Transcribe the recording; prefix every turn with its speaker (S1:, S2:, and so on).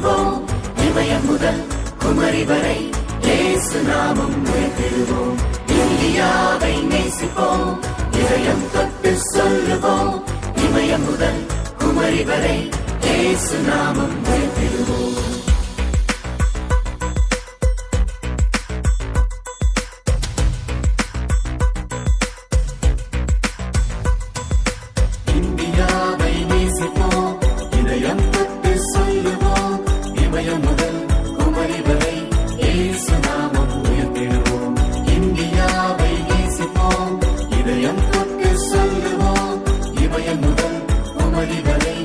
S1: சொல்லுவோம். இமயம் முதல் குமரி வரை இயேசு நாமம் உயர்த்திடுவோம். இந்தியாவை நேசிப்போம், இதயம் தொட்டு சொல்லுவோம். இமயம் முதல் குமரி வரை இயேசு நாமம் உயர்த்திடுவோம். இந்தியாவை நேசிப்போம், இதயம் தொட்டு சொல்லுவோம். இமயம் முதல் குமரி வரை இயேசு நாமம் உயர்த்திடுவோம். இந்தியாவை நேசிப்போம், இதயம் தொட்டு சொல்லுவோம். இமயம் முதல் குமரி வரை